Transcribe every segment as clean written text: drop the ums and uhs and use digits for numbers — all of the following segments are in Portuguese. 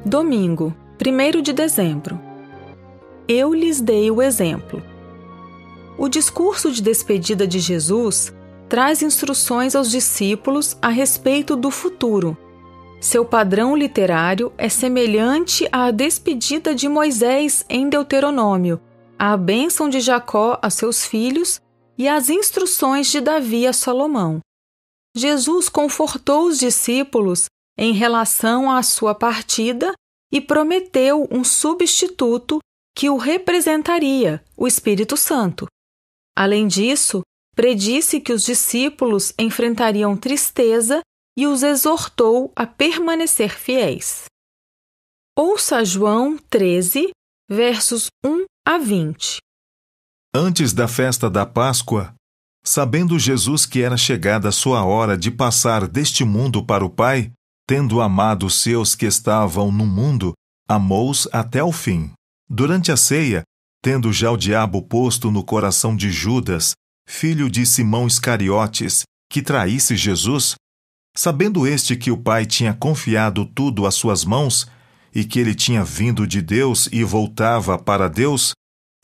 Domingo, 1º de dezembro. Eu lhes dei o exemplo. O discurso de despedida de Jesus traz instruções aos discípulos a respeito do futuro. Seu padrão literário é semelhante à despedida de Moisés em Deuteronômio, à bênção de Jacó a seus filhos e às instruções de Davi a Salomão. Jesus confortou os discípulos em relação à sua partida e prometeu um substituto que o representaria, o Espírito Santo. Além disso, predisse que os discípulos enfrentariam tristeza e os exortou a permanecer fiéis. Ouça João 13, versos 1 a 20. Antes da festa da Páscoa, sabendo Jesus que era chegada a sua hora de passar deste mundo para o Pai, tendo amado os seus que estavam no mundo, amou-os até o fim. Durante a ceia, tendo já o diabo posto no coração de Judas, filho de Simão Iscariotes, que traísse Jesus, sabendo este que o Pai tinha confiado tudo às suas mãos, e que ele tinha vindo de Deus e voltava para Deus,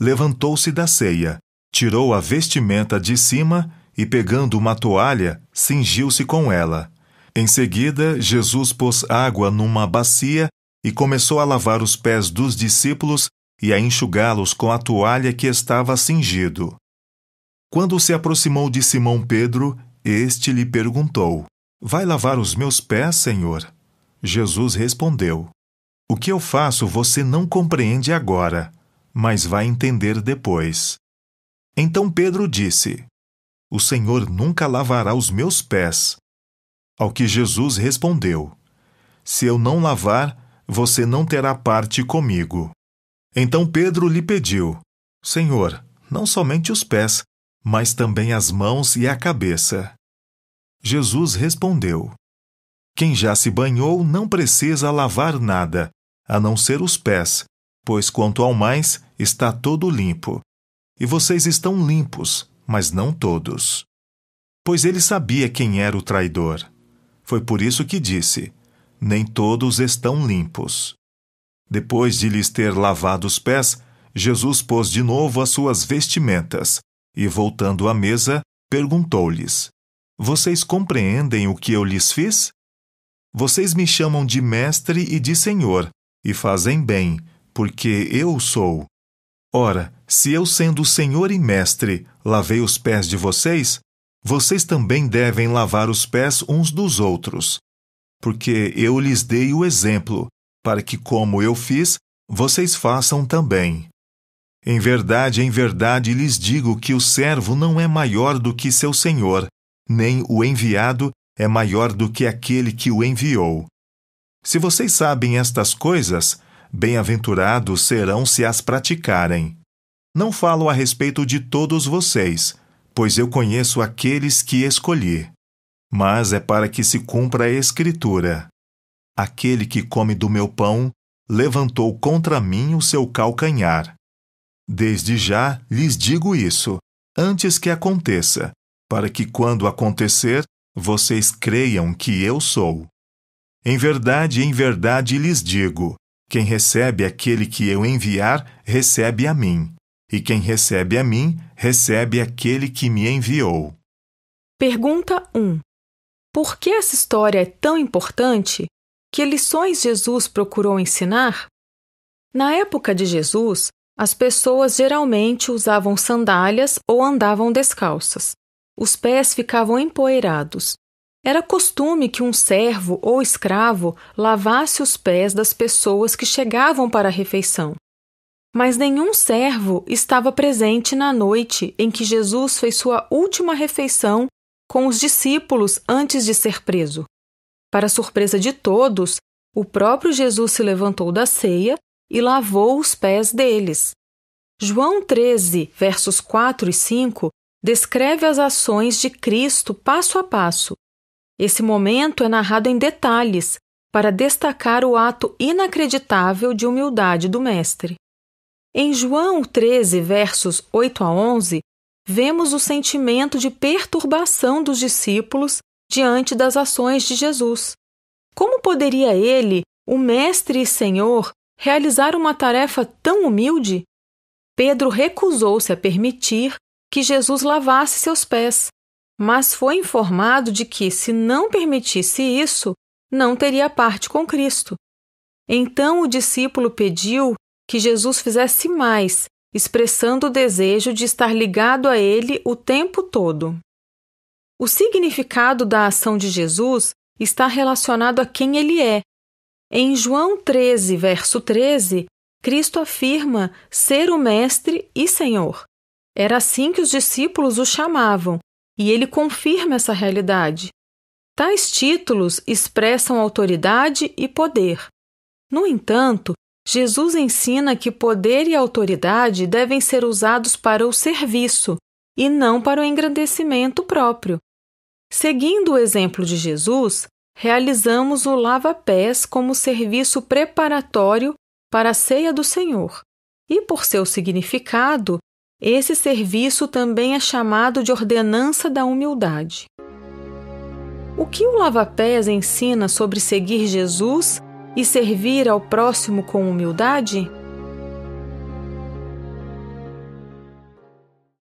levantou-se da ceia, tirou a vestimenta de cima e, pegando uma toalha, cingiu-se com ela. Em seguida, Jesus pôs água numa bacia e começou a lavar os pés dos discípulos e a enxugá-los com a toalha que estava cingido. Quando se aproximou de Simão Pedro, este lhe perguntou: Vai lavar os meus pés, Senhor? Jesus respondeu: O que eu faço você não compreende agora, mas vai entender depois. Então Pedro disse: O Senhor nunca lavará os meus pés. Ao que Jesus respondeu: Se eu não lavar, você não terá parte comigo. Então Pedro lhe pediu: Senhor, não somente os pés, mas também as mãos e a cabeça. Jesus respondeu: Quem já se banhou não precisa lavar nada, a não ser os pés, pois quanto ao mais, está todo limpo. E vocês estão limpos, mas não todos. Pois ele sabia quem era o traidor. Foi por isso que disse: Nem todos estão limpos. Depois de lhes ter lavado os pés, Jesus pôs de novo as suas vestimentas e, voltando à mesa, perguntou-lhes: Vocês compreendem o que eu lhes fiz? Vocês me chamam de mestre e de senhor, e fazem bem, porque eu sou. Ora, se eu, sendo senhor e mestre, lavei os pés de vocês, vocês também devem lavar os pés uns dos outros. Porque eu lhes dei o exemplo, para que, como eu fiz, vocês façam também. Em verdade lhes digo que o servo não é maior do que seu senhor, nem o enviado é maior do que aquele que o enviou. Se vocês sabem estas coisas, bem-aventurados serão se as praticarem. Não falo a respeito de todos vocês, pois eu conheço aqueles que escolhi. Mas é para que se cumpra a Escritura: Aquele que come do meu pão levantou contra mim o seu calcanhar. Desde já lhes digo isso, antes que aconteça, para que quando acontecer, vocês creiam que eu sou. Em verdade lhes digo: quem recebe aquele que eu enviar, recebe a mim. E quem recebe a mim, recebe aquele que me enviou. Pergunta 1. Por que essa história é tão importante? Que lições Jesus procurou ensinar? Na época de Jesus, as pessoas geralmente usavam sandálias ou andavam descalças. Os pés ficavam empoeirados. Era costume que um servo ou escravo lavasse os pés das pessoas que chegavam para a refeição. Mas nenhum servo estava presente na noite em que Jesus fez sua última refeição com os discípulos antes de ser preso. Para surpresa de todos, o próprio Jesus se levantou da ceia e lavou os pés deles. João 13, versos 4 e 5, descreve as ações de Cristo passo a passo. Esse momento é narrado em detalhes para destacar o ato inacreditável de humildade do Mestre. Em João 13, versos 8 a 11, vemos o sentimento de perturbação dos discípulos diante das ações de Jesus. Como poderia ele o Mestre e Senhor realizar uma tarefa tão humilde? Pedro recusou-se a permitir que Jesus lavasse seus pés, mas foi informado de que, se não permitisse isso, não teria parte com Cristo. Então o discípulo pediu que Jesus fizesse mais, expressando o desejo de estar ligado a ele o tempo todo. O significado da ação de Jesus está relacionado a quem ele é. Em João 13, verso 13, Cristo afirma ser o Mestre e Senhor. Era assim que os discípulos o chamavam, e ele confirma essa realidade. Tais títulos expressam autoridade e poder. No entanto, Jesus ensina que poder e autoridade devem ser usados para o serviço e não para o engrandecimento próprio. Seguindo o exemplo de Jesus, realizamos o lava-pés como serviço preparatório para a ceia do Senhor. E por seu significado, esse serviço também é chamado de ordenança da humildade. O que o lava-pés ensina sobre seguir Jesus e servir ao próximo com humildade?